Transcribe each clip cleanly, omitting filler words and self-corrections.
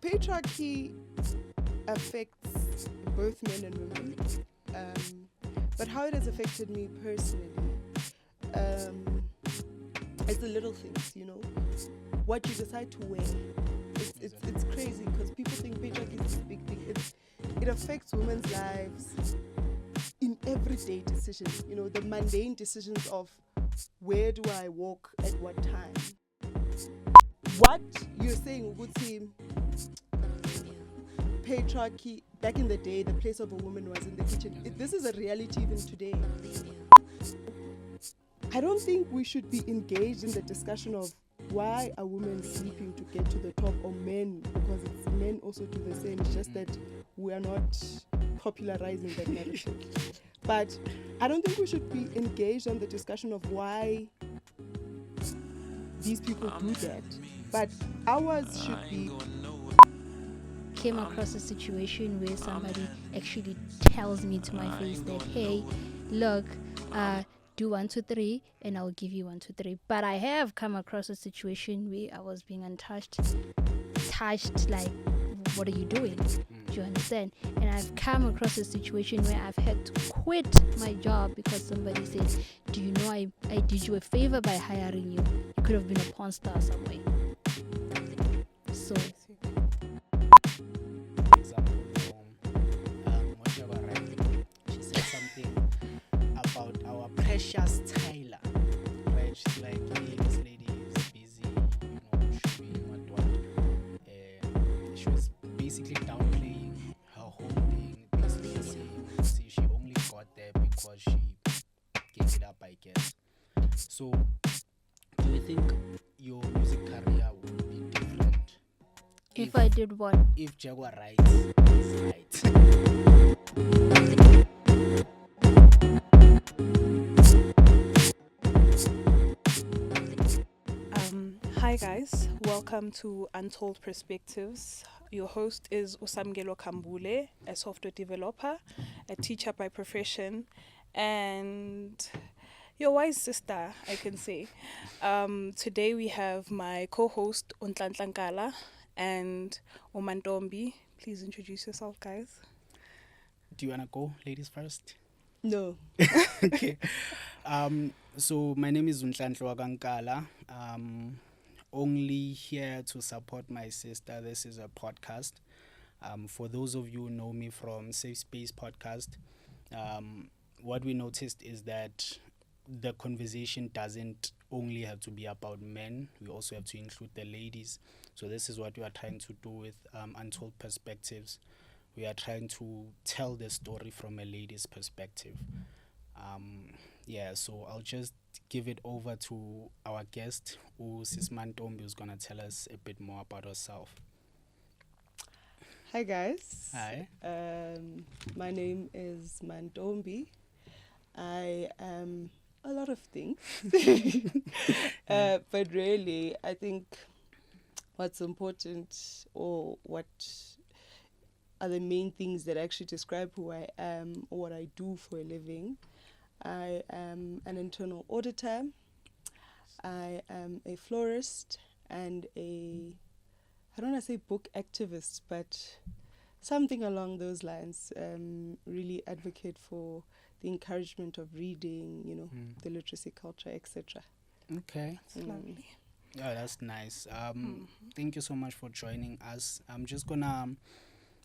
patriarchy affects both men and women, but how it has affected me personally, it's the little things, what you decide to wear. It's crazy because people think patriarchy is a big thing. It affects women's lives in everyday decisions, the mundane decisions of where do I walk at what time. What you're saying, Uguti, patriarchy, back in the day, the place of a woman was in the kitchen. This is a reality even today. I don't think we should be engaged in the discussion of why are women sleeping to get to the top, or men, because it's men also do the same. It's just that we are not popularizing that narrative. But I don't think we should be engaged on the discussion of why these people do that. But ours should be... Came across a situation where somebody actually tells me to my face that, hey, look, do 1, 2, 3, and I'll give you 1, 2, 3. But I have come across a situation where I was being touched, like, what are you doing? Do you understand? And I've come across a situation where I've had to quit my job because somebody says, do you know I did you a favor by hiring you? You could have been a porn star somewhere. So she said something about our precious Tyler, right? She's like, hey, this lady is busy, showing what. She was basically downplaying her whole thing, basically saying, see, she only got there because she gave it up, I guess. So, do you think your music career would be different if I did what? If Jaguar writes is right? Hi guys, welcome to Untold Perspectives. Your host is Usamgelo Kambule, a software developer, a teacher by profession, and your wise sister, I can say. Today we have my co-host Untlankala and Omantombi. Please introduce yourself, guys. Do you want to go, ladies first? No. Okay. So my name is Untold Kankala. Only here to support my sister. This is a podcast. For those of you who know me from SafeSpace podcast, what we noticed is that the conversation doesn't only have to be about men. We also have to include the ladies. So this is what we are trying to do with Untold Perspectives. We are trying to tell the story from a lady's perspective. So I'll just give it over to our guest, Sis Mantombi, who's going to tell us a bit more about herself. Hi guys. Hi. My name is Mantombi. I am a lot of things. But really, I think what's important, or what are the main things that actually describe who I am or what I do for a living. I am an internal auditor. I am a florist and I don't want to say book activist, but something along those lines. Really advocate for the encouragement of reading, the literacy culture, etc. Okay. That's lovely. Yeah, that's nice. Thank you so much for joining us. I'm just gonna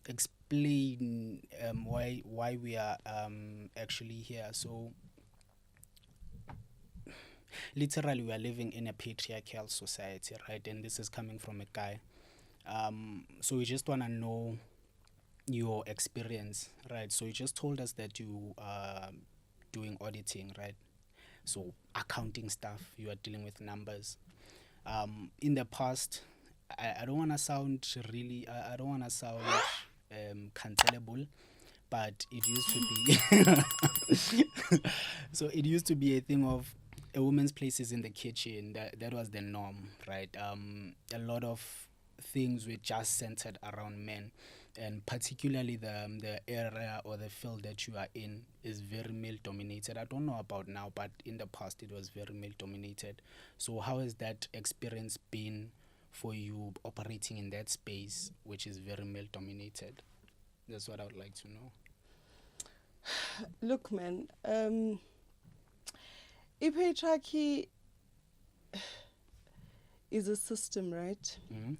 explain why we are actually here. So literally we are living in a patriarchal society, right? And this is coming from a guy. So we just want to know your experience, right? So you just told us that you are doing auditing, right? So accounting stuff, you are dealing with numbers. In the past, I don't want to sound really, I don't want to sound cancelable, but it used to be so it used to be a thing of a woman's place is in the kitchen. That was the norm, right? A lot of things were just centered around men, and particularly the area or the field that you are in is very male dominated. I don't know about now, but in the past it was very male dominated. So how has that experience been for you operating in that space, which is very male dominated? That's what I would like to know. Look, man, patriarchy is a system, right? Mm-hmm.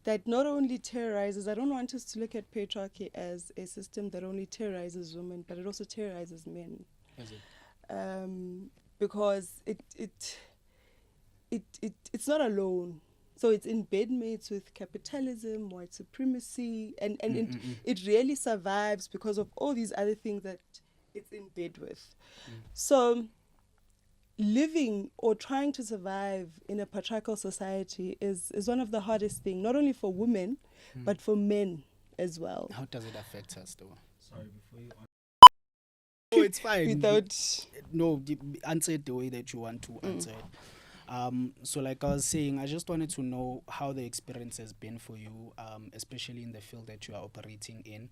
That not only terrorizes, I don't want us to look at patriarchy as a system that only terrorizes women, but it also terrorizes men. Is it? Because it's not alone. So it's in bedmates with capitalism, white supremacy, and it really survives because of all these other things that it's in bed with. So living or trying to survive in a patriarchal society is one of the hardest things, not only for women, but for men as well. How does it affect us, though? Sorry, before you Oh, it's fine. Without Answer it the way that you want to answer it. So like I was saying, I just wanted to know how the experience has been for you, especially in the field that you are operating in,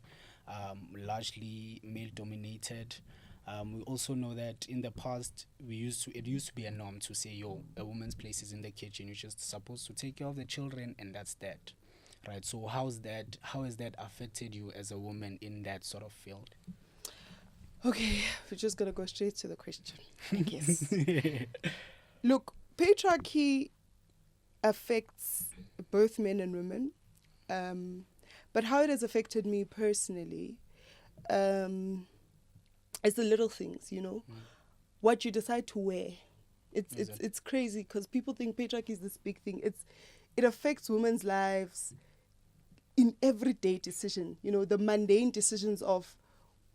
largely male dominated. We also know that in the past it used to be a norm to say, yo, a woman's place is in the kitchen, you're just supposed to take care of the children, and that's that, right? So how has that affected you as a woman in that sort of field? Okay, we're just gonna go straight to the question, I guess. Look, patriarchy affects both men and women, but how it has affected me personally, it's the little things, you know, what you decide to wear. It's crazy because people think patriarchy is this big thing. It affects women's lives in everyday decision. You know, the mundane decisions of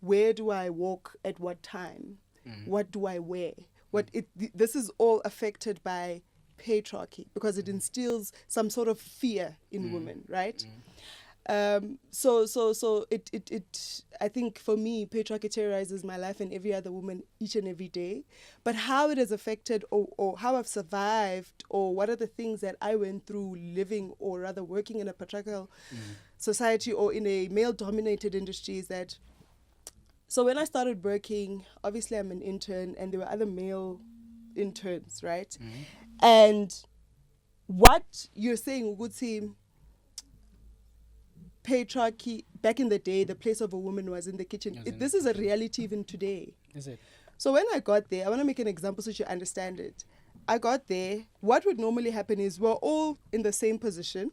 where do I walk at what time, what do I wear. This is all affected by patriarchy because it instills some sort of fear in women, right? So I think for me, patriarchy terrorizes my life and every other woman each and every day. But how it has affected or how I've survived or what are the things that I went through living or rather working in a patriarchal society or in a male-dominated industry is that, so when I started working, obviously I'm an intern and there were other male interns, right? And what you're saying, would seem patriarchy, back in the day, the place of a woman was in the kitchen. This is a reality even today. Is it? So when I got there, I want to make an example so you understand it. I got there, what would normally happen is we're all in the same position,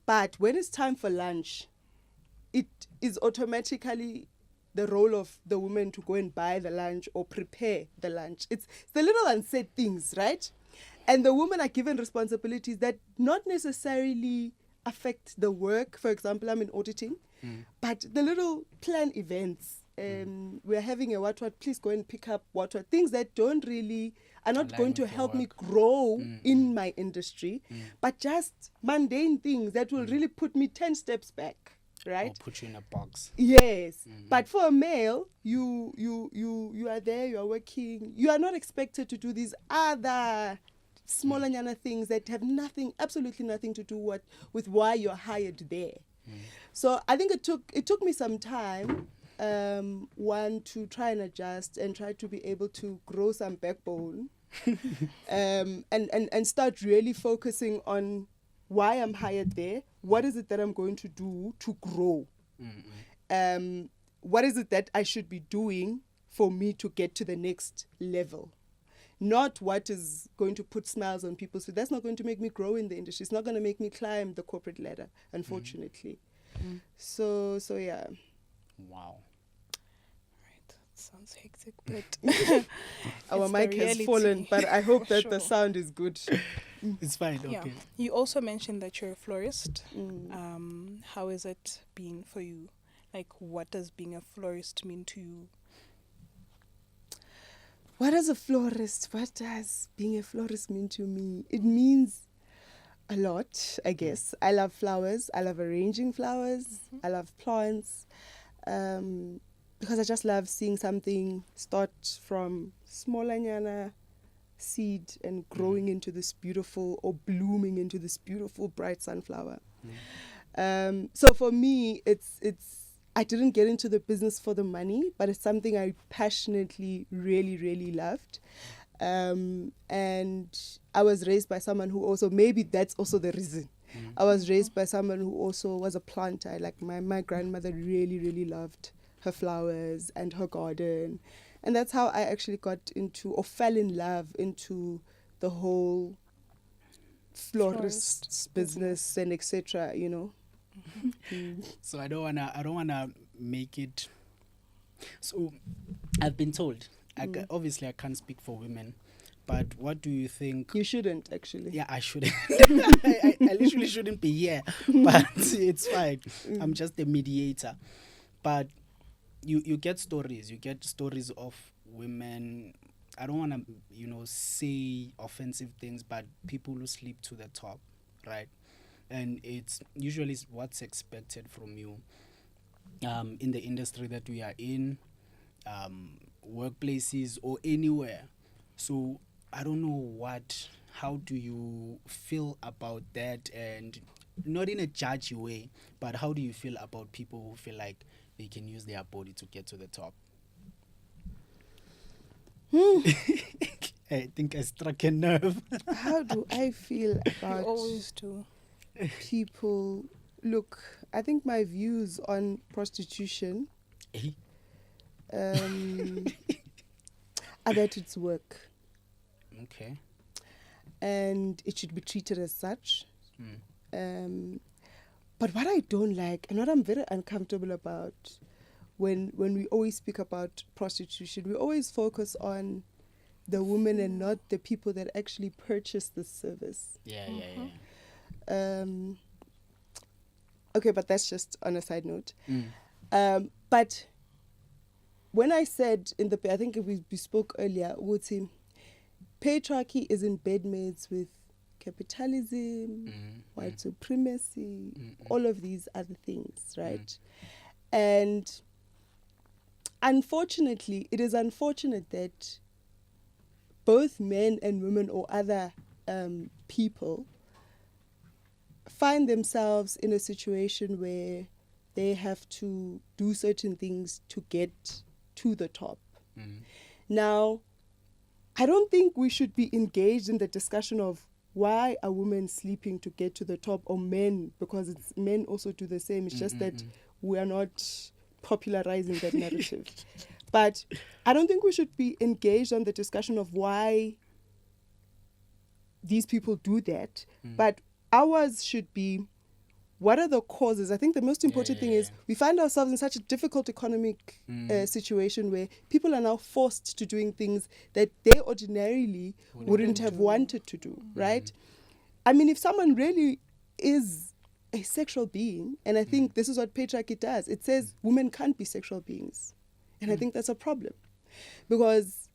but when it's time for lunch, it is automatically the role of the woman to go and buy the lunch or prepare the lunch. It's the little unsaid things, right? And the women are given responsibilities that not necessarily affect the work. For example, I'm in auditing, but the little plan events, we're having a what, please go and pick up what, things that don't really, are not Align going with to your help me work. grow in my industry, but just mundane things that will really put me 10 steps back, right? Or put you in a box. Yes, but for a male, you are there, you are working. You are not expected to do these other smaller nyana things that have absolutely nothing to do with why you're hired there. So I think it took me some time, one, to try and adjust and try to be able to grow some backbone, and start really focusing on why I'm hired there. What is it that I'm going to do to grow? What is it that I should be doing for me to get to the next level? Not what is going to put smiles on people's face. That's not going to make me grow in the industry. It's not going to make me climb the corporate ladder, unfortunately. So yeah. Wow. Right. Sounds hectic, but Our it's mic the has reality, fallen, but I hope that for the sure. sound is good. It's fine. Yeah. Okay. You also mentioned that you're a florist. How is it been for you? Like, what does being a florist mean to you? What is a florist? What does being a florist mean to me? It means a lot, I guess. I love flowers. I love arranging flowers. I love plants. Because I just love seeing something start from small anyana seed and growing into this beautiful, or blooming into this beautiful bright sunflower. So for me, it's I didn't get into the business for the money, but it's something I passionately really, really loved. And I was raised by someone who also, maybe that's also the reason. I was raised by someone who also was a planter. Like my grandmother really, really loved her flowers and her garden. And that's how I actually got into or fell in love into the whole florist business and etc. You know. So I don't wanna make it. So I've been told. Obviously, I can't speak for women, but what do you think? You shouldn't actually. Yeah, I shouldn't. I literally shouldn't be here, but it's fine. I'm just a mediator. But you get stories. You get stories of women. I don't want to, say offensive things, but people who sleep to the top, right? And it's usually what's expected from you in the industry that we are in, workplaces or anywhere. So I don't know how do you feel about that? And not in a judgy way, but how do you feel about people who feel like they can use their body to get to the top? I think I struck a nerve. How do I feel about You always do. people? Look, I think my views on prostitution are that it's work. Okay. And it should be treated as such. But what I don't like and what I'm very uncomfortable about when we always speak about prostitution, we always focus on the women and not the people that actually purchase the service. Yeah. Okay, but that's just on a side note. But when I said I think we spoke earlier, Wuti, patriarchy is in bedmates with capitalism, white supremacy, all of these other things, right? And unfortunately, it is unfortunate that both men and women or other people find themselves in a situation where they have to do certain things to get to the top. Now, I don't think we should be engaged in the discussion of why are women sleeping to get to the top, or men, because men also do the same. It's just that we are not popularizing that narrative. But I don't think we should be engaged on the discussion of why these people do that. But ours should be, what are the causes? I think the most important thing is we find ourselves in such a difficult economic situation where people are now forced to doing things that they ordinarily wouldn't have wanted to do, right? I mean, if someone really is a sexual being, and I think this is what patriarchy does, it says women can't be sexual beings. And I think that's a problem. Because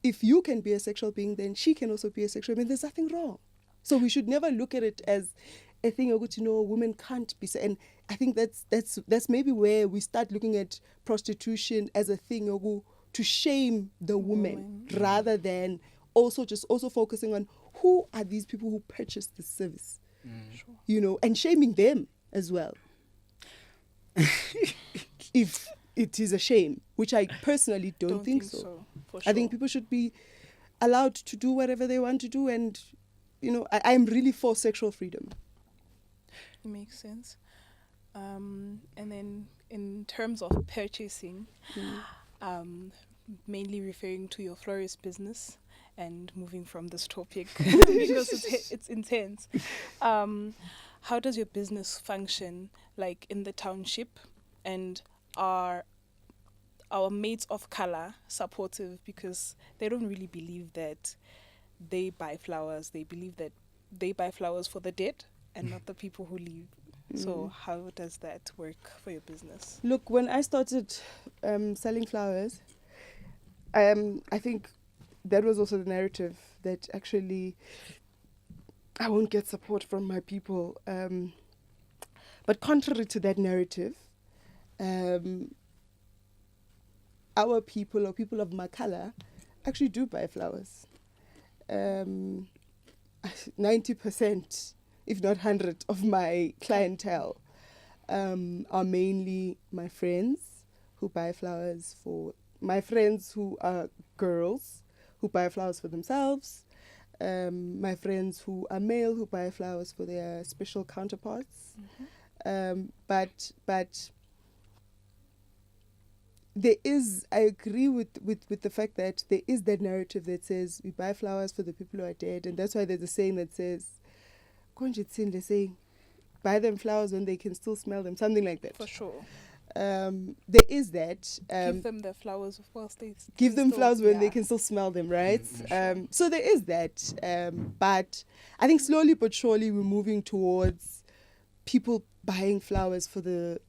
if you can be a sexual being, then she can also be a sexual being. There's nothing wrong. So we should never look at it as a thing of women can't be. And I think that's maybe where we start looking at prostitution as a thing to shame the woman rather than also focusing on who are these people who purchase the service, and shaming them as well. If it is a shame, which I personally don't think so. For sure. I think people should be allowed to do whatever they want to do, and I'm really for sexual freedom. It makes sense. And then in terms of purchasing, mainly referring to your florist business and moving from this topic because it's intense. How does your business function, like in the township, and are our mates of color supportive? Because they don't really believe that they buy flowers. They believe that they buy flowers for the dead and not the people who leave. So how does that work for your business? Look, when I started selling flowers, I think that was also the narrative that actually I won't get support from my people. But contrary to that narrative, our people or people of my color actually do buy flowers. 90%, if not 100%, of my clientele are mainly my friends who buy flowers for my friends who are girls who buy flowers for themselves, my friends who are male who buy flowers for their special counterparts. But there is, I agree with the fact that there is that narrative that says we buy flowers for the people who are dead, and that's why there's a saying that says, they're saying, buy them flowers when they can still smell them, something like that. For sure. There is that. Give them the flowers whilst they give them still, flowers when they can still smell them, right? Sure. So there is that. But I think slowly but surely we're moving towards people buying flowers for the,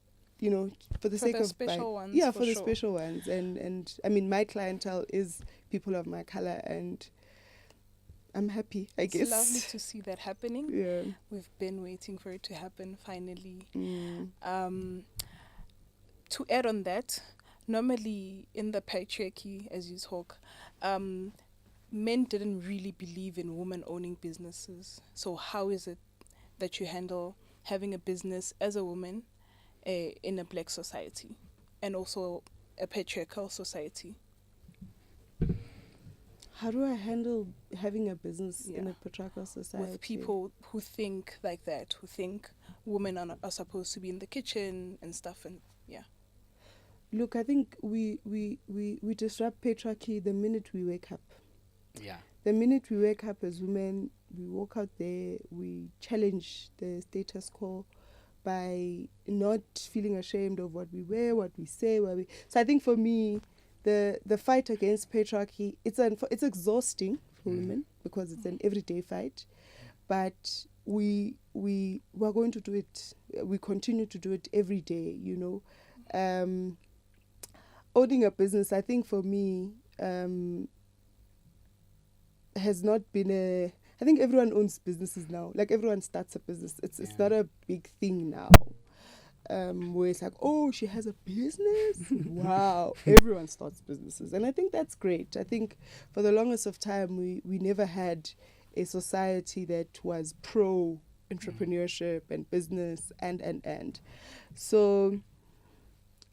for the sake of special ones. Yeah, for for the sure. special ones. And I mean, my clientele is people of my color, and I'm happy, I guess. It's lovely to see that happening. Yeah. We've been waiting for it to happen finally. To add on that, normally in the patriarchy, as you talk, men didn't really believe in women owning businesses. So how is it that you handle having a business as a woman in a black society and also a patriarchal society? How do I handle having a business in a patriarchal society? With people who think like that, who think women are supposed to be in the kitchen and stuff, and Look, I think we disrupt patriarchy the minute we wake up. Yeah. The minute we wake up as women, we walk out there, we challenge the status quo by not feeling ashamed of what we wear, what we say, So I think for me, the fight against patriarchy, it's exhausting for women because it's an everyday fight, but we're going to do it. We continue to do it every day. Owning a business, I think for me, has not been I think everyone owns businesses now. Like everyone starts a business. It's not a big thing now. Where it's like, oh, she has a business? Wow. Everyone starts businesses. And I think that's great. I think for the longest of time, we never had a society that was pro entrepreneurship and business and. So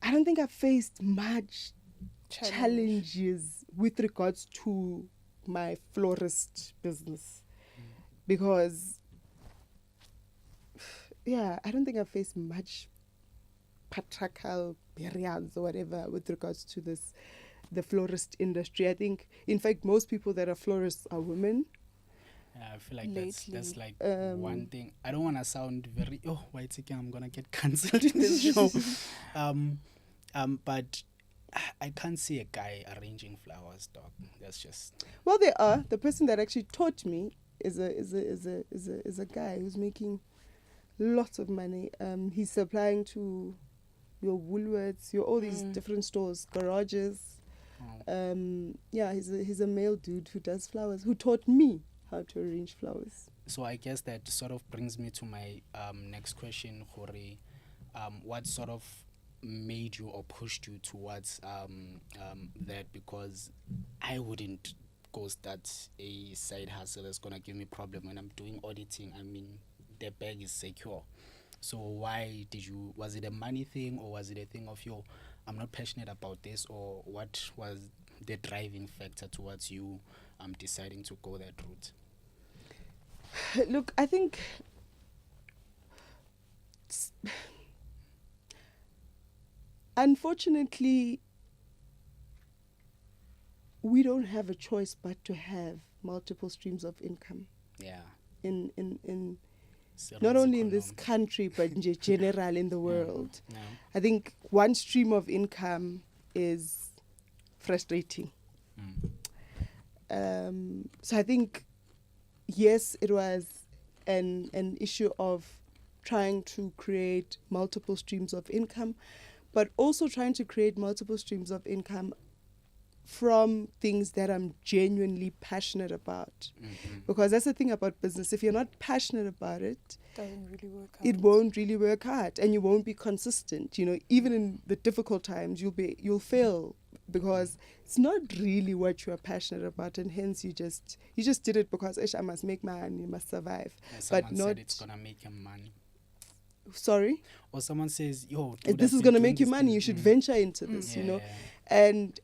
I don't think I've faced much challenges with regards to my florist business. Because, I don't think I've faced much patriarchal barriers or whatever with regards to the florist industry. I think, in fact, most people that are florists are women. Yeah, I feel like that's like one thing. I don't want to sound very, white again, I'm going to get cancelled in this show. But I can't see a guy arranging flowers, dog. That's just... Well, there are. The person that actually taught me is a guy who's making lots of money. He's supplying to your Woolworths, all these different stores, garages. He's a male dude who does flowers, who taught me how to arrange flowers. So I guess that sort of brings me to my next question, Jorge. What sort of made you or pushed you towards that? Because I wouldn't go start a side hustle that's gonna give me problem when I'm doing auditing. I mean, the bag is secure. So why was it a money thing, or was it a thing of I'm not passionate about this, or what was the driving factor towards you deciding to go that route? Look, I think unfortunately we don't have a choice but to have multiple streams of income. Yeah. In not only in this country but in general in the world. Yeah. I think one stream of income is frustrating. So I think, yes, it was an issue of trying to create multiple streams of income, but also trying to create multiple streams of income from things that I'm genuinely passionate about. Because that's the thing about business. If you're not passionate about it, it won't really work out, and you won't be consistent. Even in the difficult times, you'll fail because it's not really what you are passionate about, and hence you just did it because I must make money, you must survive. But not said it's gonna make him money. Sorry? Or someone says, this is going to make you money, you should venture into this, And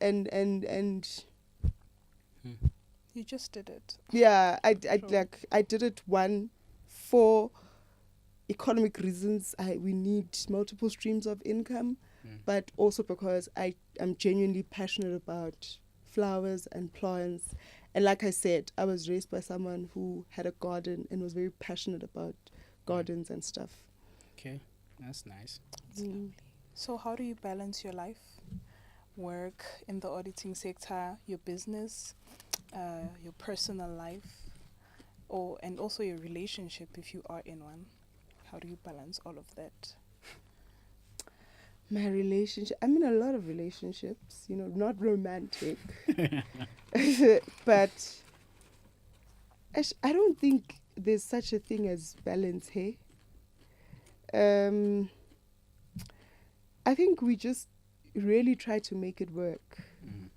You just did it. Yeah, I Sure. I did it for economic reasons. We need multiple streams of income, but also because I'm genuinely passionate about flowers and plants. And like I said, I was raised by someone who had a garden and was very passionate about gardens and stuff. Okay, that's nice. So how do you balance your life, work in the auditing sector, your business, your personal life, and also your relationship if you are in one? How do you balance all of that? My relationship, I'm in a lot of relationships, not romantic. But I don't think there's such a thing as balance, hey? I think we just really try to make it work.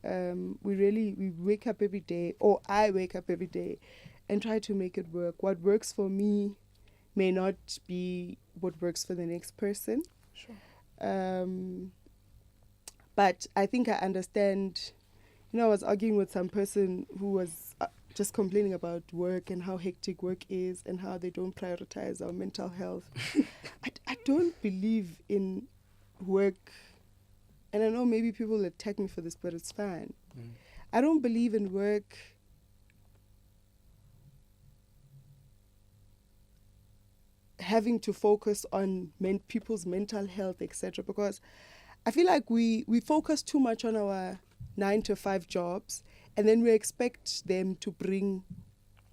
We wake up every day, or I wake up every day and try to make it work. What works for me may not be what works for the next person. Sure. But I think I understand. I was arguing with some person who was just complaining about work and how hectic work is and how they don't prioritize our mental health. I don't believe in work, and I know maybe people will attack me for this, but it's fine. I don't believe in work having to focus on people's mental health, etc. Because I feel like we focus too much on our 9-to-5 jobs, and then we expect them to bring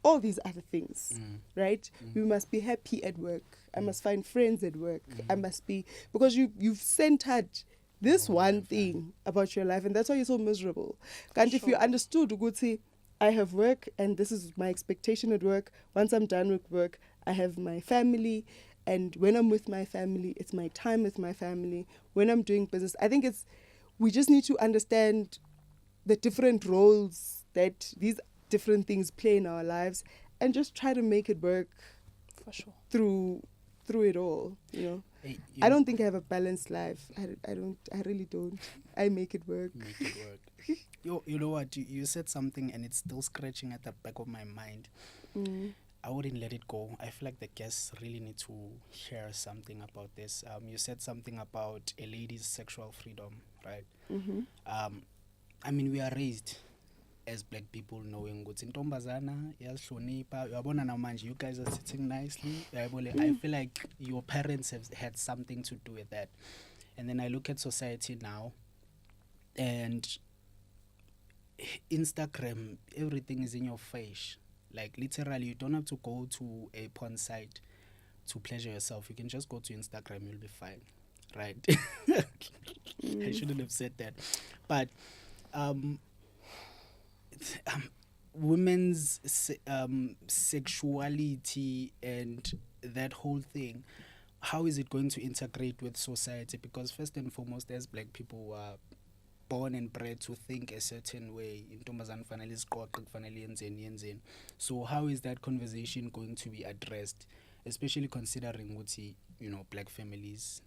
all these other things, right? We must be happy at work. I must find friends at work. I must be, because you've centered this one thing about your life, and that's why you're so miserable. And if you understood, Uguti, I have work, and this is my expectation at work. Once I'm done with work, I have my family, and when I'm with my family, it's my time with my family. When I'm doing business, I think we just need to understand the different roles that these different things play in our lives, and just try to make it work For sure. through it all. Hey, I don't think I have a balanced life. I really don't. I make it work. Make it work. You know what? You said something and it's still scratching at the back of my mind. I wouldn't let it go. I feel like the guests really need to hear something about this. You said something about a lady's sexual freedom, right? I mean, we are raised as black people knowing what's in Tombazana, you guys are sitting nicely. I feel like your parents have had something to do with that. And then I look at society now, and Instagram, everything is in your face. Like literally, you don't have to go to a porn site to pleasure yourself. You can just go to Instagram, you'll be fine, right? I shouldn't have said that, but women's sexuality and that whole thing, how is it going to integrate with society? Because first and foremost, as black people who are born and bred to think a certain way. So how is that conversation going to be addressed, especially considering what black families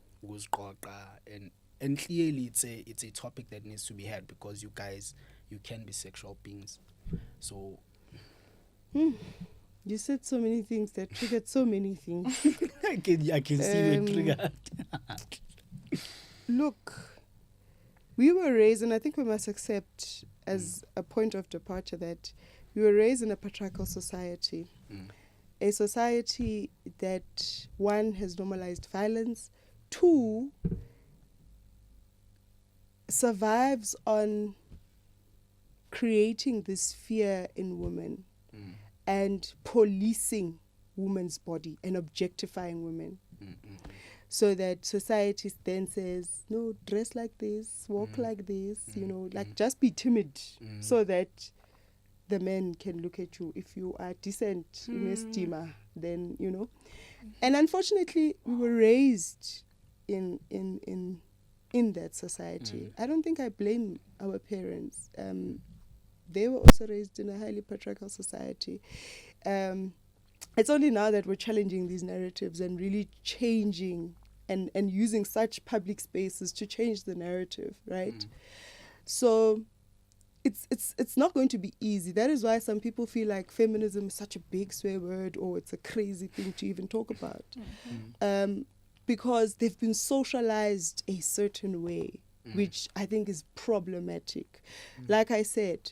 and clearly it's a topic that needs to be had, because you guys, you can be sexual beings. So you said so many things that triggered so many things. I can see you triggered. Look, we were raised, and I think we must accept as a point of departure that we were raised in a patriarchal society. A society that, one, has normalized violence, two, survives on creating this fear in women and policing women's body and objectifying women. So that society then says, no, dress like this, walk like this, like just be timid so that the men can look at you. If you are decent, estima, then, And unfortunately, we were raised in that society. I don't think I blame our parents. They were also raised in a highly patriarchal society. It's only now that we're challenging these narratives and really changing and using such public spaces to change the narrative, right? So it's not going to be easy. That is why some people feel like feminism is such a big swear word, or it's a crazy thing to even talk about. Because they've been socialized a certain way, which I think is problematic. Like I said,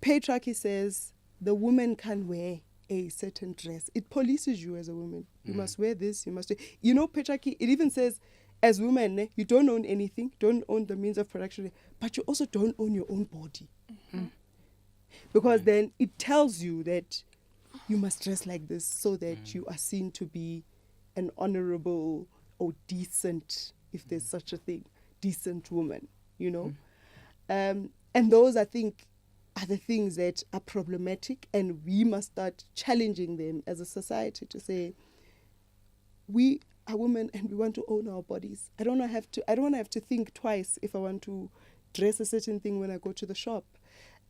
patriarchy says the woman can wear a certain dress. It polices you as a woman. You must wear this, you must... You know, patriarchy, it even says, as women, you don't own anything, don't own the means of production, but you also don't own your own body. Because then it tells you that you must dress like this so that you are seen to be an honorable or decent, if there's such a thing, decent woman, you know. And those, I think, are the things that are problematic, and we must start challenging them as a society to say, we are women and we want to own our bodies. I don't want to have to think twice if I want to dress a certain thing when I go to the shop.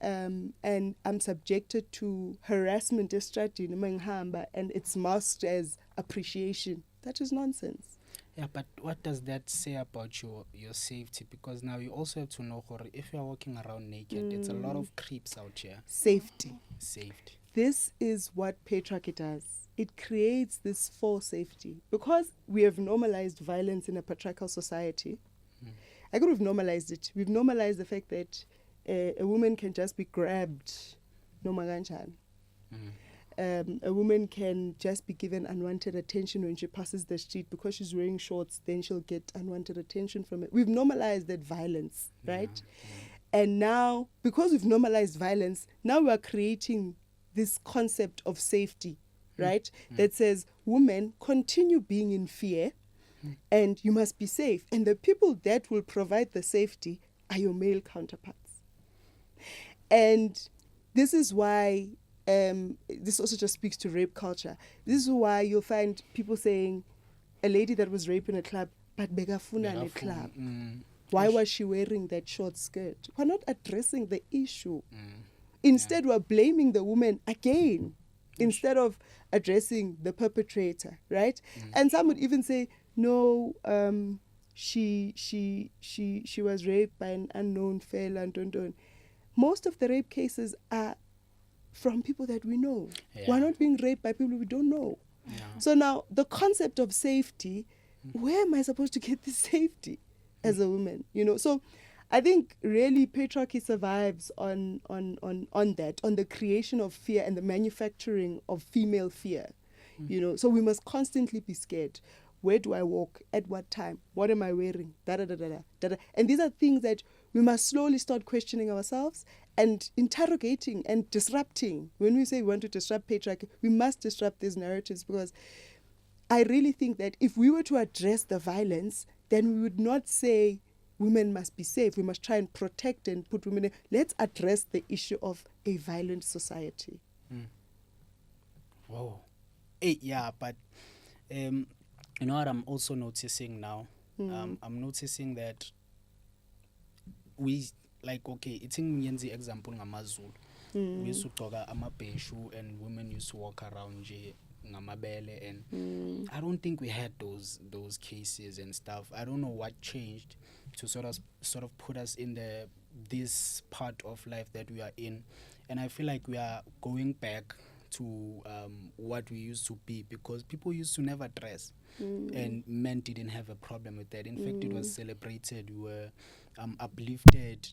And I'm subjected to harassment and it's masked as appreciation. That is nonsense. Yeah, but what does that say about your safety? Because now you also have to know, if you are walking around naked, it's a lot of creeps out here. Safety. Safety. This is what patriarchy does. It creates this false safety. Because we have normalized violence in a patriarchal society, I could have normalized it. We've normalized the fact that a woman can just be grabbed. No maganchan. A woman can just be given unwanted attention when she passes the street. Because she's wearing shorts, then she'll get unwanted attention from it. We've normalized that violence, right? And now, because we've normalized violence, now we are creating this concept of safety, right? That says, women, continue being in fear and you must be safe. And the people that will provide the safety are your male counterparts. And this is why... this also just speaks to rape culture. This is why you'll find people saying a lady that was raped in a club, but begafuna in a club. Why was she wearing that short skirt? We're not addressing the issue. Instead, we're blaming the woman again, instead of addressing the perpetrator, right? And some would even say, no, she was raped by an unknown fella and don't. Most of the rape cases are from people that we know. We're not being raped by people we don't know. So now the concept of safety, where am I supposed to get this safety as a woman? You know, so I think really patriarchy survives on that, on the creation of fear and the manufacturing of female fear. You know, so we must constantly be scared. Where do I walk? At what time? What am I wearing? Da da da da da da. And these are things that we must slowly start questioning ourselves and interrogating and disrupting. When we say we want to disrupt patriarchy, we must disrupt these narratives, because I really think that if we were to address the violence, then we would not say women must be safe. We must try and protect and put women in. Let's address the issue of a violent society. Whoa. Yeah, but you know what I'm also noticing now? I'm noticing that we, like, okay, it's in Yenzi example ngamazulu. We used to talk amabeshu and women used to walk around ngamabele, and I don't think we had those cases and stuff. I don't know what changed to sort of put us in this part of life that we are in, and I feel like we are going back to what we used to be, because people used to never dress, and men didn't have a problem with that. In fact, it was celebrated. We were uplifted.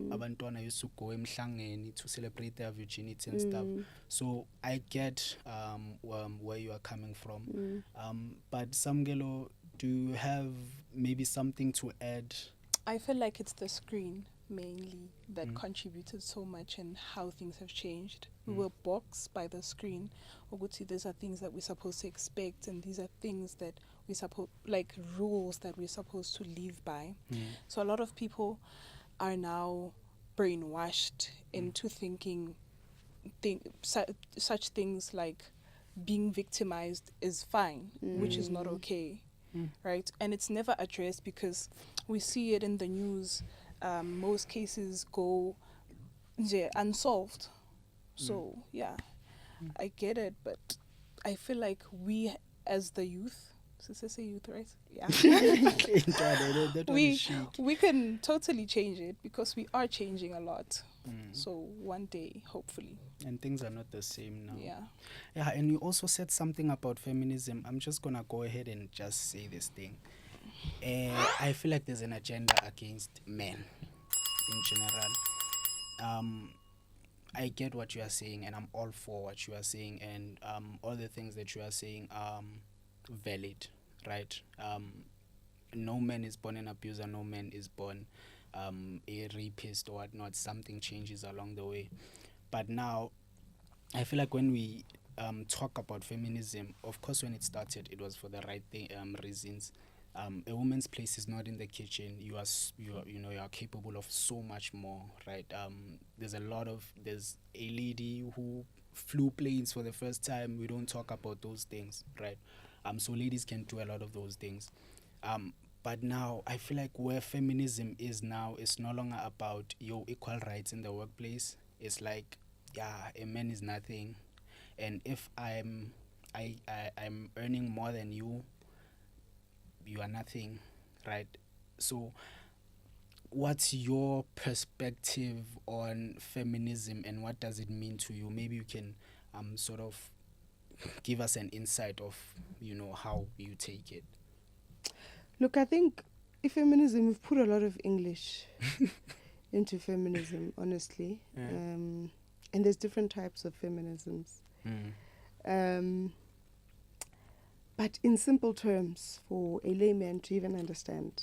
Abantwana used to go emhlangeni to celebrate their virginity and stuff. So I get where you are coming from. But Samgelo, do you have maybe something to add? I feel like it's the screen mainly that contributed so much in how things have changed. We were boxed by the screen. Oguti, these are things that we're supposed to expect, and these are things that we like rules that we're supposed to live by. So a lot of people are now brainwashed into thinking such things like being victimized is fine, which is not okay, right? And it's never addressed, because we see it in the news. Most cases go unsolved. So yeah, I get it, but I feel like we as the youth It's a youth, right? Yeah. That one we is shit. we can totally change it because we are changing a lot. Mm. So one day, hopefully. And things are not the same now. Yeah. Yeah, and you also said something about feminism. I'm just gonna go ahead and just say this thing. I feel like there's an agenda against men in general. I get what you are saying, and I'm all for what you are saying, and all the things that you are saying are valid, right? No man is born an abuser, no man is born a rapist or whatnot. Something changes along the way. But now, I feel like when we talk about feminism, of course, when it started, it was for the right thing, reasons. A woman's place is not in the kitchen. You are capable of so much more, right? There's a lady who flew planes for the first time. We don't talk about those things, right? So ladies can do a lot of those things. But now I feel like where feminism is now, it's no longer about your equal rights in the workplace. It's like, yeah, a man is nothing, and if I'm earning more than you, you are nothing, right? So what's your perspective on feminism, and what does it mean to you? Maybe you can sort of give us an insight of how you take it. Look, I think in feminism, we've put a lot of English into feminism, honestly. Yeah. And there's different types of feminisms. But in simple terms, for a layman to even understand,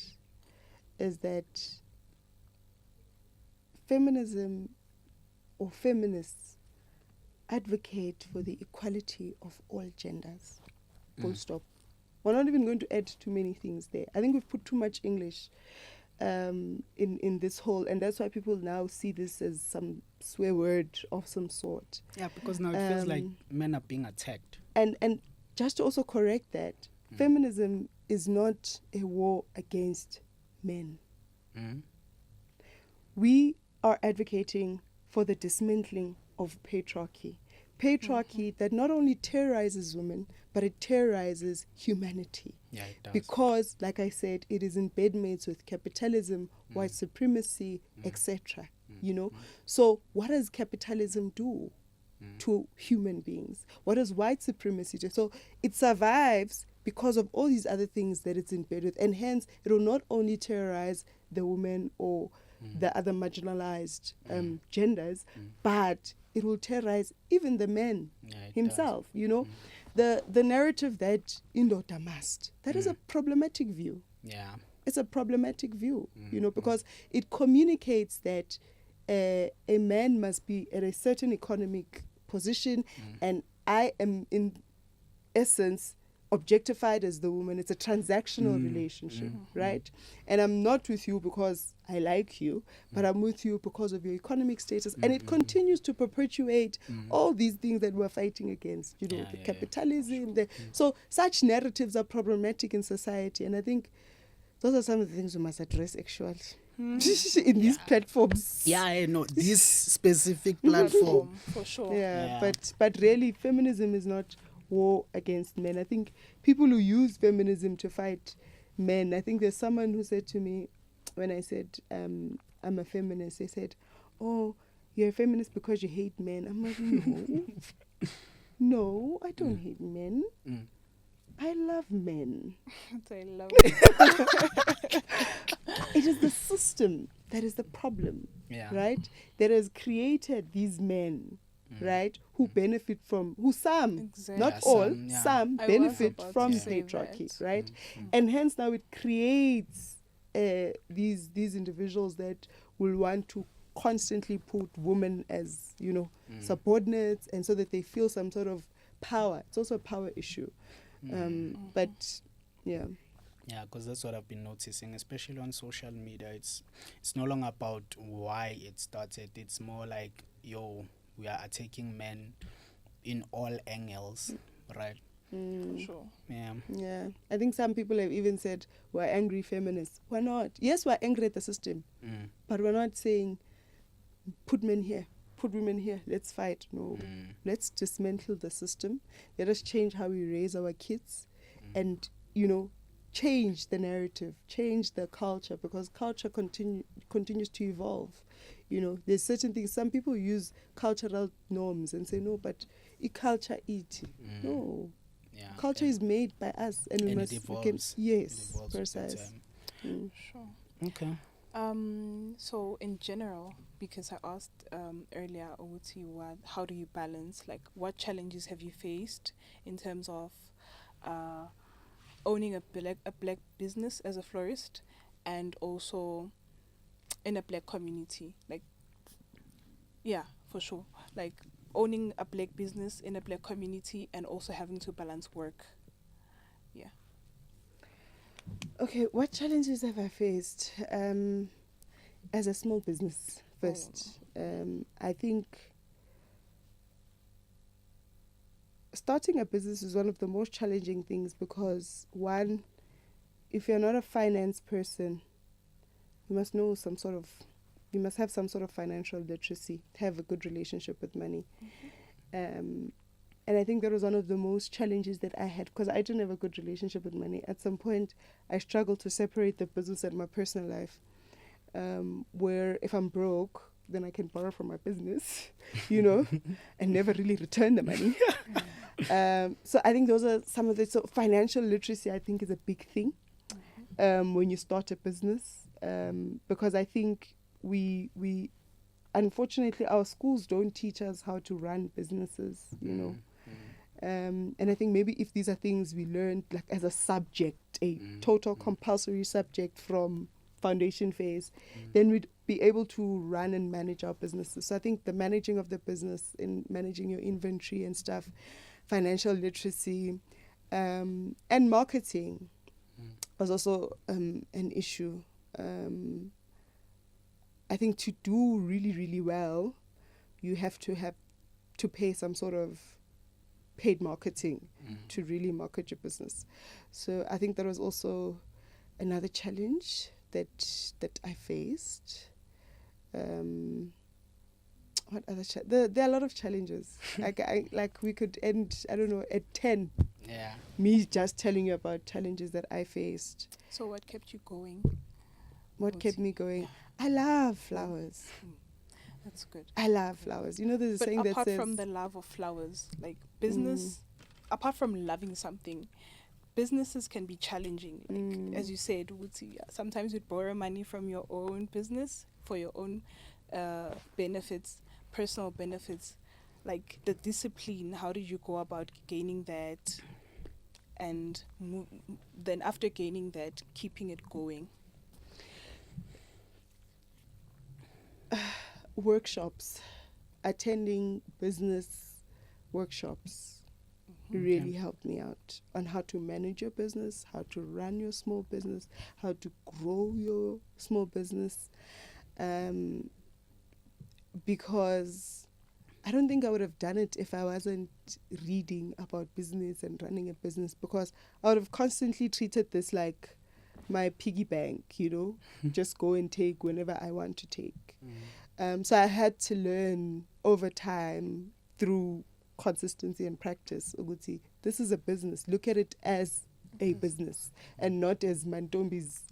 is that feminism or feminists advocate for the equality of all genders. Full stop. We're not even going to add too many things there. I think we've put too much English in this whole, and that's why people now see this as some swear word of some sort. Yeah, because now it feels like men are being attacked. And just to also correct that, feminism is not a war against men. We are advocating for the dismantling of patriarchy. Patriarchy that not only terrorizes women, but it terrorizes humanity. Yeah, it does. Because, like I said, it is in bedmates with capitalism, white supremacy, etc. So what does capitalism do to human beings? What does white supremacy do? So it survives because of all these other things that it's in bed with, and hence it will not only terrorize the women or the other marginalized genders, but it will terrorize even the man himself. The narrative that indoda must, that is a problematic view. Yeah. It's a problematic view, because it communicates that a man must be at a certain economic position, and I am in essence objectified as the woman. It's a transactional relationship, right? And I'm not with you because I like you, but I'm with you because of your economic status. And it continues to perpetuate all these things that we're fighting against, the capitalism. So such narratives are problematic in society. And I think those are some of the things we must address actually in these platforms. Yeah, I know. This specific platform. For sure. Yeah. But really, feminism is not war against men. I think people who use feminism to fight men, I think there's someone who said to me when I said I'm a feminist, they said, oh, you're a feminist because you hate men. I'm like, no, I don't hate men. I love men. I love it. It is the system that is the problem, right? That has created these men, right, who benefit from, not all, some benefit from patriarchy, right? And hence now it creates these individuals that will want to constantly put women as, subordinates, and so that they feel some sort of power. It's also a power issue. But yeah. Yeah, because that's what I've been noticing, especially on social media. It's no longer about why it started. It's more like, we are attacking men in all angles, right? For sure. Yeah. I think some people have even said we're angry feminists. We're not. Yes, we're angry at the system, but we're not saying put men here, put women here, let's fight. No, let's dismantle the system. Let us change how we raise our kids, and change the narrative, change the culture, because culture continues to evolve. There's certain things, some people use cultural norms and say, no, but culture it. No. Yeah. Culture is made by us, and we must. It evolves. Yes, It evolves with the precise. time. Sure. Okay. So in general, because I asked earlier, Owuti, how do you balance, like, what challenges have you faced in terms of owning a black business as a florist, and also in a black community? Like, yeah, for sure. Like, owning a black business in a black community and also having to balance work. Yeah. Okay, what challenges have I faced? As a small business first, I think starting a business is one of the most challenging things, because one, if you're not a finance person, you must have some sort of financial literacy, have a good relationship with money. And I think that was one of the most challenges that I had, because I didn't have a good relationship with money. At some point, I struggled to separate the business and my personal life, where if I'm broke, then I can borrow from my business, and never really return the money. So I think those are some of the... So financial literacy, I think, is a big thing when you start a business, because I think we unfortunately, our schools don't teach us how to run businesses, and I think maybe if these are things we learned, like, as a subject, a total compulsory subject from foundation phase, then we'd be able to run and manage our businesses. So I think the managing of the business, in managing your inventory and stuff, financial literacy, and marketing was also an issue. I think to do really, really well, you have to pay some sort of paid marketing to really market your business. So I think that was also another challenge that I faced. What other there are a lot of challenges. Like we could end, I don't know, at 10. Yeah. Me just telling you about challenges that I faced. So what kept you going? What kept me going? I love flowers. That's good. I love flowers. There's a saying that says... But apart from the love of flowers, like business, apart from loving something, businesses can be challenging. Like, as you said, sometimes you'd borrow money from your own business for your own benefits, personal benefits. Like the discipline, how did you go about gaining that? And then after gaining that, keeping it going? Workshops, attending business workshops really helped me out on how to manage your business, how to run your small business, how to grow your small business, because I don't think I would have done it if I wasn't reading about business and running a business, because I would have constantly treated this like my piggy bank, just go and take whenever I want to take. So I had to learn over time through consistency and practice. Uguti, this is a business. Look at it as a business and not as mantombis,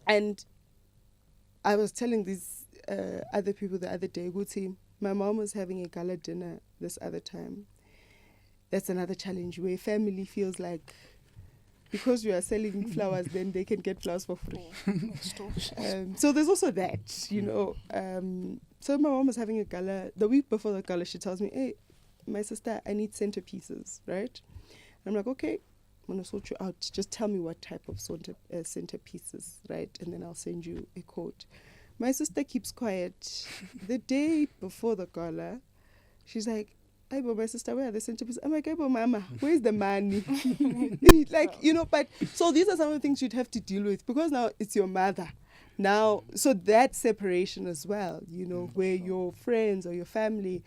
And I was telling these other people the other day, Uguti, my mom was having a gala dinner this other time. That's another challenge where family feels like, because we are selling flowers, then they can get flowers for free. So there's also that, So my mom was having a gala. The week before the gala, she tells me, hey, my sister, I need centerpieces, right? And I'm like, okay, I'm going to sort you out. Just tell me what type of centerpieces, right? And then I'll send you a quote. My sister keeps quiet. The day before the gala, she's like, hey, but my sister, where are the centerpieces? I'm like, hey, but mama, where's the money? But so these are some of the things you'd have to deal with, because now it's your mother. Now, so that separation as well, where your friends or your family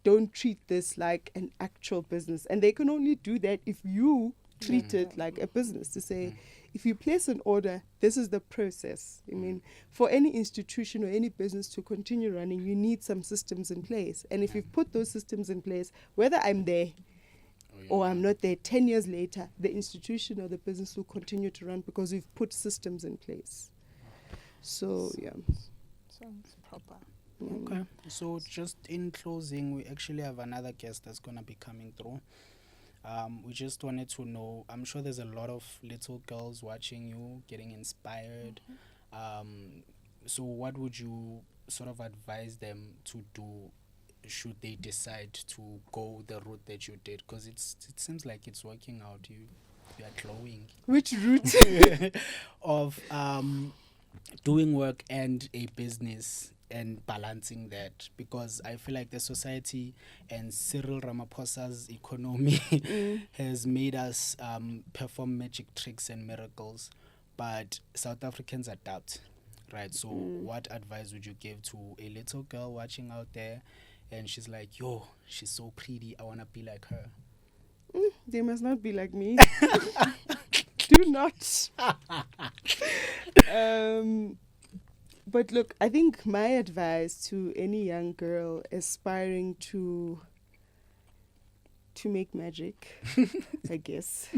don't treat this like an actual business. And they can only do that if you treat it like a business, to say, if you place an order, this is the process. I mean, for any institution or any business to continue running, you need some systems in place. And if you've put those systems in place, whether I'm there or I'm not there 10 years later, the institution or the business will continue to run because we've put systems in place. So, yeah. Sounds proper. Okay. So just in closing, we actually have another guest that's going to be coming through. We just wanted to know, I'm sure there's a lot of little girls watching you, getting inspired. So what would you sort of advise them to do should they decide to go the route that you did? Because it seems like it's working out. You are glowing. Which route? Of doing work and a business and balancing that, because I feel like the society and Cyril Ramaphosa's economy has made us perform magic tricks and miracles, but South Africans adapt, right? So what advice would you give to a little girl watching out there and she's like, yo, she's so pretty, I want to be like her? They must not be like me. Do not. But look, I think my advice to any young girl aspiring to make magic, I guess,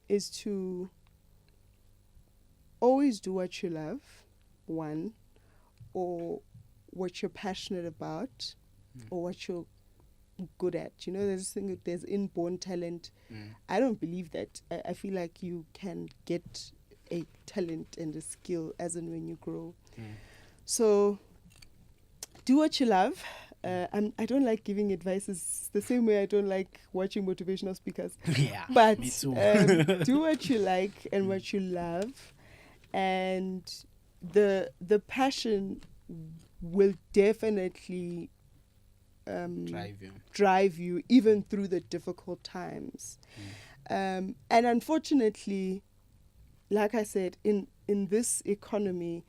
is to always do what you love, one, or what you're passionate about, or what you're good at. You know, there's this thing, there's inborn talent. I don't believe that. I feel like you can get a talent and a skill as and when you grow. So do what you love. I don't like giving advice. It's the same way I don't like watching motivational speakers. Yeah, but me too. do what you like and what you love, and the passion will definitely drive you even through the difficult times. And unfortunately, like I said, in this economy,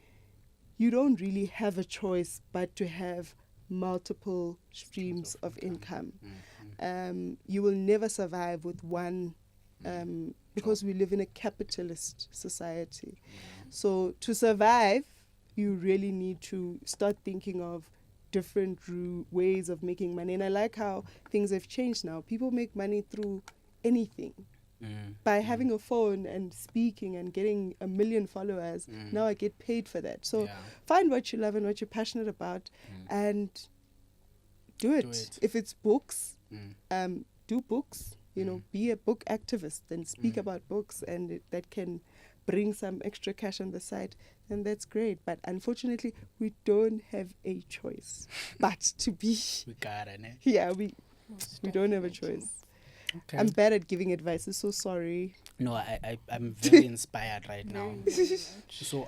you don't really have a choice but to have multiple streams of income. You will never survive with one, because we live in a capitalist society. So to survive, you really need to start thinking of different ways of making money. And I like how things have changed now. People make money through anything. By having a phone and speaking and getting 1 million followers, now I get paid for that. So find what you love and what you're passionate about, and do it. If it's books, do books. You know, be a book activist and speak about books, and that can bring some extra cash on the side, then that's great. But unfortunately, we don't have a choice but to be. We got it, eh? Yeah, we don't have a choice. Okay. I'm bad at giving advice. I'm so sorry. No, I'm very inspired right now. So,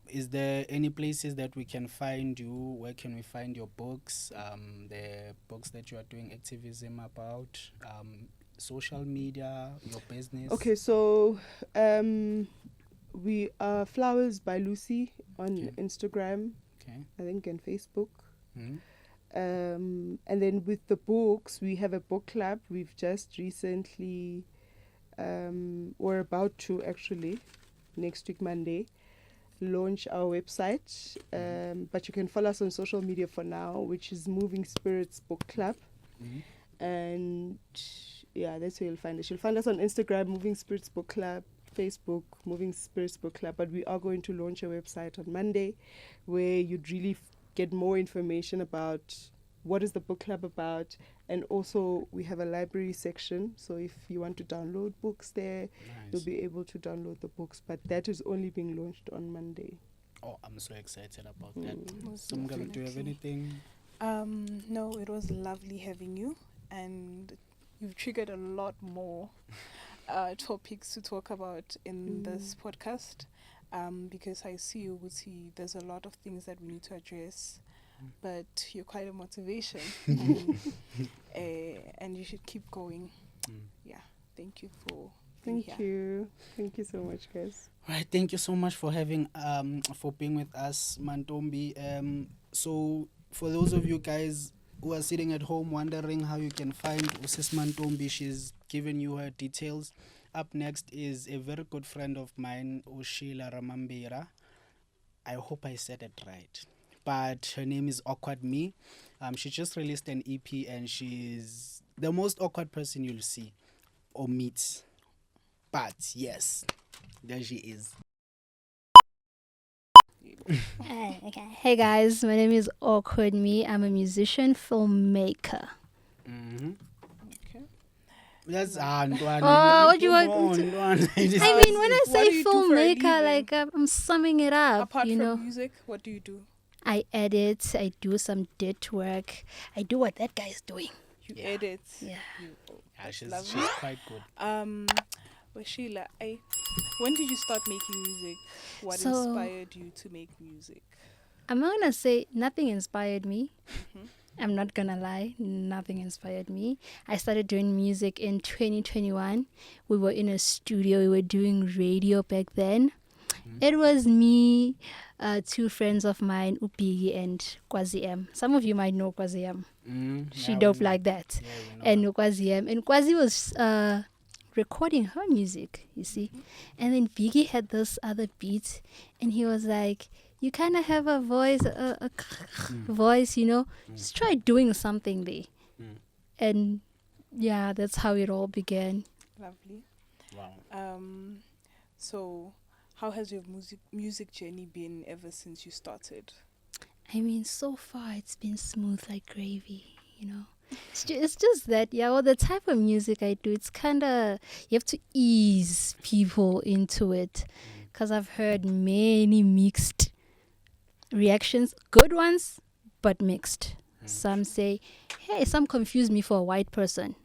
is there any places that we can find you? Where can we find your books? The books that you are doing activism about, social media, your business? Okay, so we are Flowers by Lucy on Instagram, I think, and Facebook. And then with the books, we have a book club. We've just recently, we're about to actually, next week, Monday, launch our website. But you can follow us on social media for now, which is Moving Spirits Book Club. And yeah, that's where you'll find us. You'll find us on Instagram, Moving Spirits Book Club, Facebook, Moving Spirits Book Club. But we are going to launch a website on Monday where you'd really get more information about what is the book club about, and also we have a library section, so if you want to download books there, you'll be able to download the books, but that is only being launched on Monday. Oh, I'm so excited about that. Samgala, do you have anything? No, it was lovely having you, and you've triggered a lot more topics to talk about in this podcast. Because I see you, Wuti, there's a lot of things that we need to address, but you're quite a motivation, and you should keep going. Yeah, thank you for being here. Thank you so much, guys. Right, thank you so much for having for being with us, Mantombi. So for those of you guys who are sitting at home wondering how you can find Usis Mantombi, she's given you her details. Up next is a very good friend of mine, Ushila Ramambira. I hope I said it right. But her name is Awkward Me. She just released an EP and she's the most awkward person you'll see or meet. But yes, there she is. Okay. Hey guys, my name is Awkward Me. I'm a musician, filmmaker. Mm-hmm. Okay. That's what do you want me I I mean, when I What do say you do for a filmmaker, living? like I'm summing it up. Apart you from know, music, what do you do? I edit. I do some dit work. I do what that guy is doing. You Yeah. edit. Yeah. she's Lovely. quite good. Well, Sheila, when did you start making music? What So- inspired you to make music? I'm not gonna say nothing inspired me. Mhm. I'm not gonna lie, nothing inspired me. I started doing music in 2021. We were in a studio, we were doing radio back then. It was me, two friends of mine, Upigi and Kwazi M. Some of you might know Kwazi M. She Yeah, dope we know. like that. Yeah, we know. And Kwazi M. And Kwazi was recording her music, you see. And then Biggie had this other beat, and he was like, you kind of have a voice, voice, you know. Just try doing something there. Mm. And yeah, that's how it all began. Lovely. Wow. So how has your music journey been ever since you started? I mean, so far it's been smooth like gravy, you know. It's just that, yeah, well, the type of music I do, it's kind of, you have to ease people into it. Because I've heard many mixed reactions, good ones, but mixed. Some say, hey, some confuse me for a white person.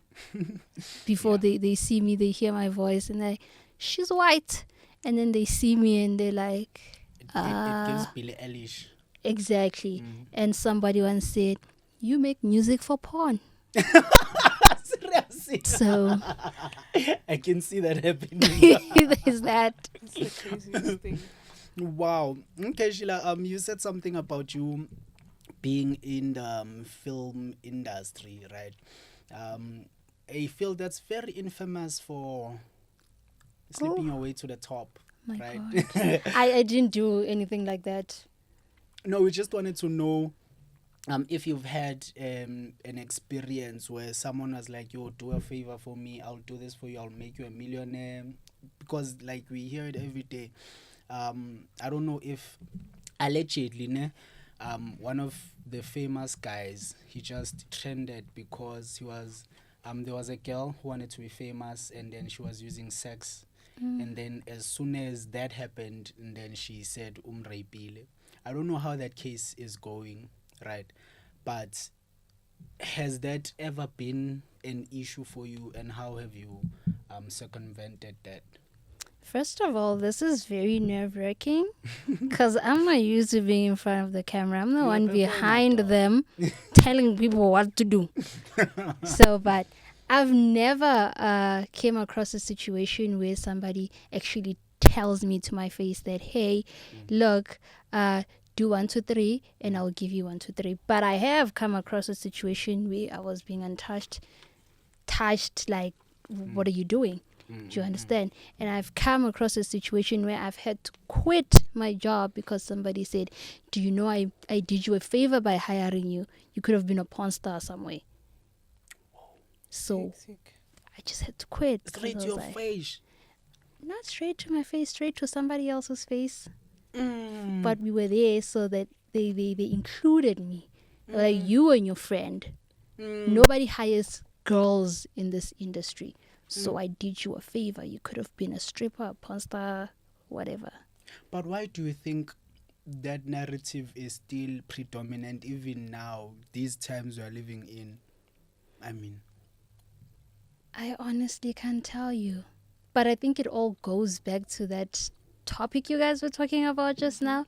Before they see me, they hear my voice, and she's white. And then they see me and they're like, It gives Billie Eilish. exactly. And somebody once said, you make music for porn. Seriously. So I can see that happening. there's that. It's the craziest thing. Wow. Okay, Sheila, you said something about you being in the film industry, right? A field that's very infamous for sleeping your way to the top, My right? God. I didn't do anything like that. No, we just wanted to know if you've had an experience where someone was like, yo, do a favor for me, I'll do this for you, I'll make you a millionaire. Because like we hear it every day. I don't know if allegedly one of the famous guys, he just trended because he was there was a girl who wanted to be famous, and then she was using sex, and then as soon as that happened, and then she said umraipile. I don't know how that case is going, right? But has that ever been an issue for you, and how have you circumvented that? First of all, this is very nerve-wracking because I'm not used to being in front of the camera. I'm the one behind them telling people what to do. So, but I've never came across a situation where somebody actually tells me to my face that, hey, look, do 1, 2, 3, and I'll give you 1, 2, 3. But I have come across a situation where I was being touched like, what are you doing? Do you understand? And I've come across a situation where I've had to quit my job because somebody said, do you know I did you a favor by hiring you? You could have been a porn star somewhere. So I just had to quit. 'cause Straight I to was your like, face. not straight to my face, straight to somebody else's face. But we were there so that they included me. Like, you and your friend. Nobody hires girls in this industry. So I did you a favor. You could have been a stripper, a porn star, whatever. But why do you think that narrative is still predominant even now, these times we are living in? I mean, I honestly can't tell you. But I think it all goes back to that topic you guys were talking about just now.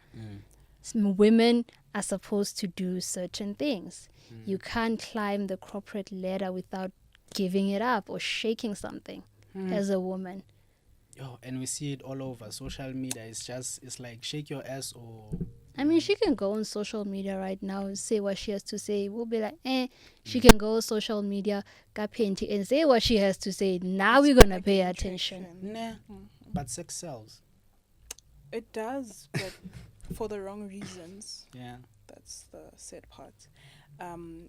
Women are supposed to do certain things. You can't climb the corporate ladder without giving it up or shaking something as a woman. yo, and we see it all over social media. It's like shake your ass or. I mean, she can go on social media right now and say what she has to say. We'll be like, She can go on social media, kapenti, and say what she has to say. Now we're going to pay attention. Nah, but sex sells. It does, but for the wrong reasons. Yeah. That's the sad part.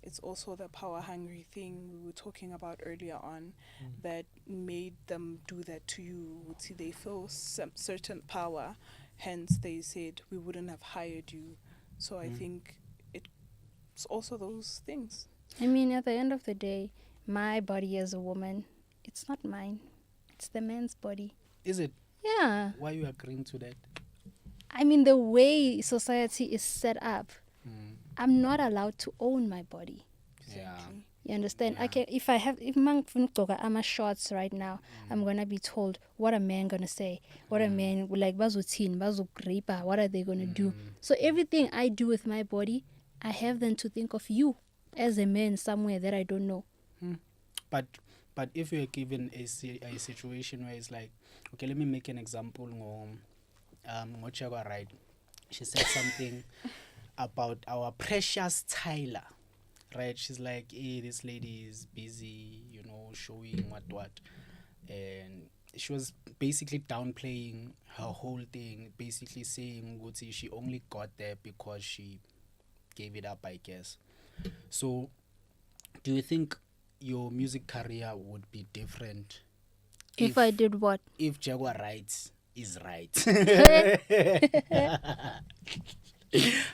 it's also the power hungry thing we were talking about earlier on that made them do that to you. See, they feel some certain power, hence they said we wouldn't have hired you. So I think it's also those things. I mean, at the end of the day, my body as a woman, it's not mine. It's the man's body. Is it? Yeah. Why are you agreeing to that? I mean, the way society is set up, I'm not allowed to own my body. Yeah. You understand? Yeah. Okay, if I'm a shorts right now, I'm gonna be told what a man gonna say, what a man like bazutin, bazugripa, what are they gonna do? So everything I do with my body, I have then to think of you as a man somewhere that I don't know. But if you're given a situation where it's like, okay, let me make an example. Ngochagwa, right? She said something about our precious Tyler, right? She's like, hey, this lady is busy, showing what. And she was basically downplaying her whole thing, basically saying she only got there because she gave it up, I guess. So, do you think your music career would be different If I did what? if Jaguar Rights is right?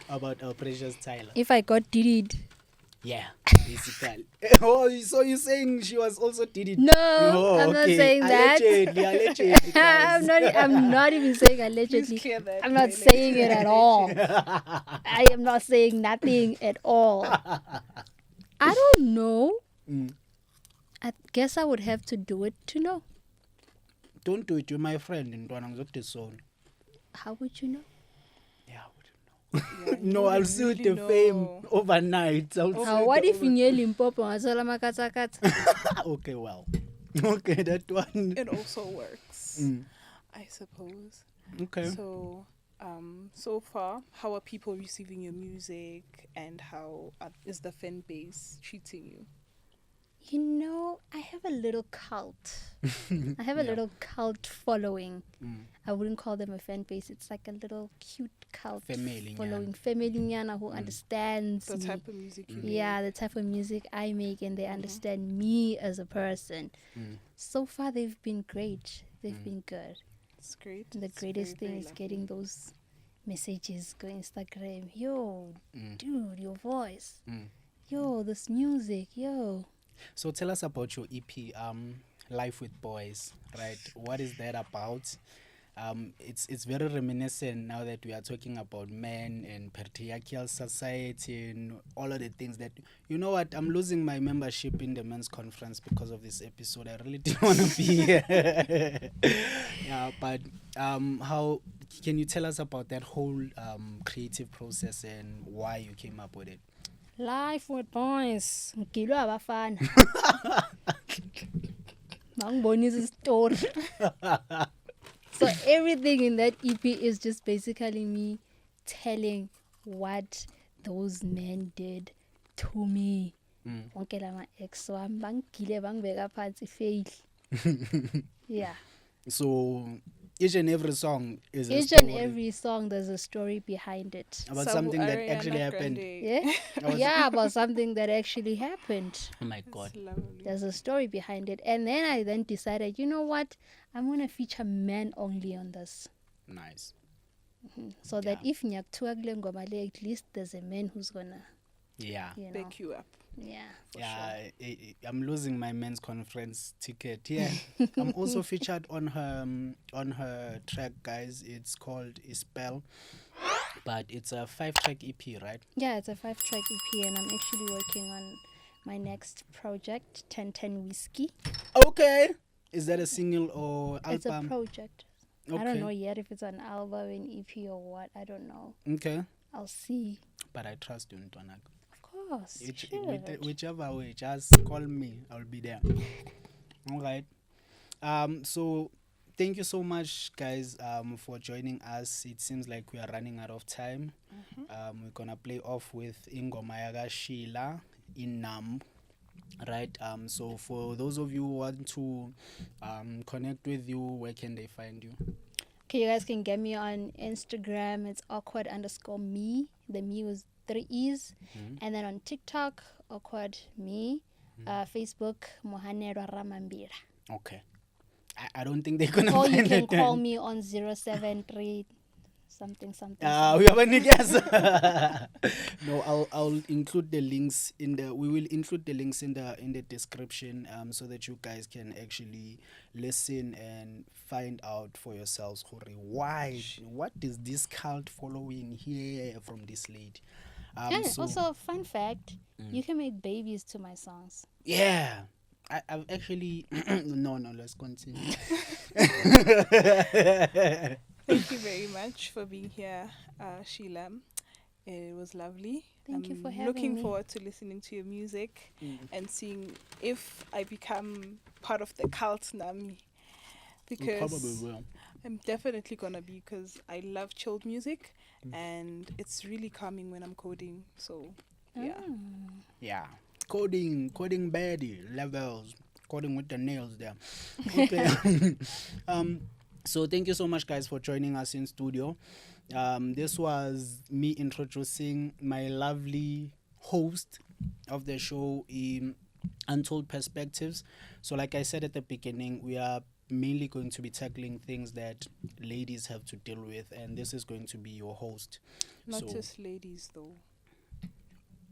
About our precious Tyler. If I got did Yeah, basically. Oh, so you're saying she was also did it? No, I'm not saying that. Allegedly, I'm not even saying Please allegedly. clear that. I'm not saying it at all. I am not saying nothing at all. I don't know. I guess I would have to do it to know. Don't do it. You're my friend. And How would you know? yeah, I wouldn't know. Yeah, No, you I'll wouldn't see really the fame know. overnight. What if in Limpopo ngathola makatsa? Okay, well. Okay, that one. It also works, I suppose. Okay. So, so far, how are people receiving your music, and how is the fan base treating you? I have a little cult. I have a little cult following. I wouldn't call them a fan base. It's like a little cute cult following. Family nyana who understands The me. type of music you Yeah, the type of music I make, and they understand me as a person. So far, they've been great. They've been good. It's great. And the It's greatest very, thing very is lovely. getting those messages go Instagram. Yo, dude, your voice. Yo, this music. Yo. So tell us about your EP, Life with Boys, right? What is that about? It's very reminiscent now that we are talking about men and patriarchal society and all of the things that, you know what, I'm losing my membership in the men's conference because of this episode. I really didn't want to be here. Yeah, but how can you tell us about that whole creative process and why you came up with it? Life with Boys. Ngilo abafana. Mangibonisa story. So everything in that EP is just basically me telling what those men did to me. Wonke la ma-ex wami bangigile bangibeka phansi fail. Yeah. So each and every song is a Each story and every song, there's a story behind it. about Sabu something that Ariana actually happened. Grande. Yeah? Yeah, about something that actually happened. Oh my God. It's lovely. There's a story behind it. And then I decided, you know what? I'm going to feature men only on this. Nice. So that if Nyaktua kule ngoma le, at least there's a man who's going to, Yeah. you know. Back you up. Yeah. Yeah, I'm losing my men's conference ticket. Yeah, I'm also featured on her track, guys. It's called Spell, but it's a 5-track EP, right? Yeah, it's a 5-track EP, and I'm actually working on my next project, 1010 Whiskey. Okay, is that a single or album? It's a project. Okay. I don't know yet if it's an album, an EP, or what. I don't know. Okay, I'll see. but I trust you, Ntwanak. Of course. Whichever way, just call me. I'll be there. All right. So thank you so much, guys, for joining us. It seems like we are running out of time. We're gonna play off with Ingoma Yaga Sheila in Numb. Right. So for those of you who want to connect with you, where can they find you? Okay, you guys can get me on Instagram. It's awkward_me. The me was 3 E's. And then on TikTok, awkward me. Facebook, Mohanero Ramambira. Okay. I don't think they're gonna Or find you can it call then. me on 073 something. We have a need, yes. No, I'll include the links we will include the links in the description, so that you guys can actually listen and find out for yourselves what is this cult following here from this lady. And also, fun fact, you can make babies to my songs. Yeah. I've actually no, let's continue. Thank you very much for being here, Sheila. It was lovely. Thank you for having looking me. forward to listening to your music and seeing if I become part of the cult Nami. You Because probably will. I'm definitely gonna be, because I love chilled music and it's really calming when I'm coding. So yeah. Yeah. Coding baddie levels, coding with the nails there. Okay. So thank you so much, guys, for joining us in studio. This was me introducing my lovely host of the show, Untold Perspectives. So like I said at the beginning, we are mainly going to be tackling things that ladies have to deal with, and this is going to be your host. Not So- just ladies though.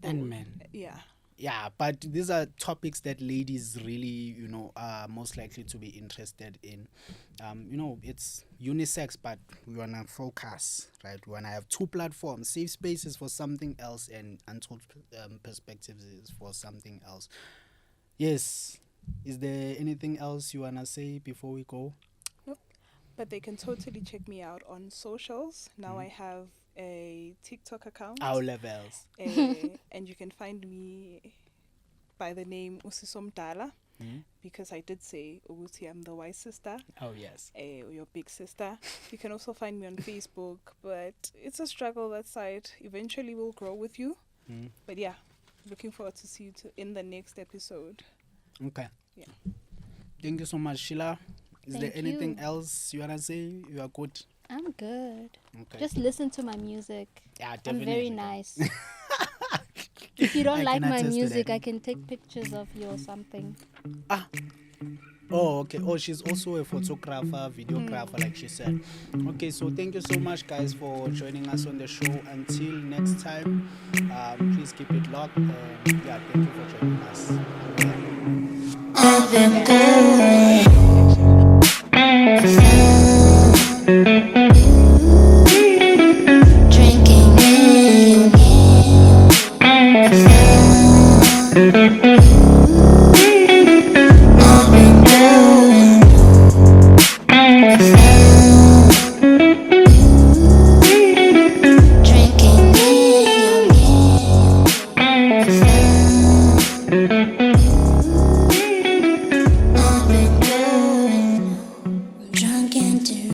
and men. Yeah. Yeah, but these are topics that ladies really, are most likely to be interested in. It's unisex, but we want to focus, right? We want to have 2 platforms. SafeSpace is for something else, and Untold Perspectives is for something else. Yes. Is there anything else you want to say before we go? But they can totally check me out on socials. Now I have a TikTok account. Our levels. And you can find me by the name Usisom Dala, because I did say Uguti, I'm the wise sister, Oh, yes. your big sister. You can also find me on Facebook, but it's a struggle, that side. Eventually we'll grow with you. But yeah, looking forward to see you in the next episode. Okay. Yeah. Thank you so much, Sheila. Is there Thank anything you. else you want to say? You are good. I'm good. Okay. Just listen to my music. Yeah, I'm definitely. very nice. If you don't I like can my attest to music, that. I can take pictures of you or something. Oh, okay. Oh, she's also a photographer, videographer, like she said. Okay, so thank you so much, guys, for joining us on the show. Until next time, please keep it locked. And yeah, thank you for joining us. Drunk and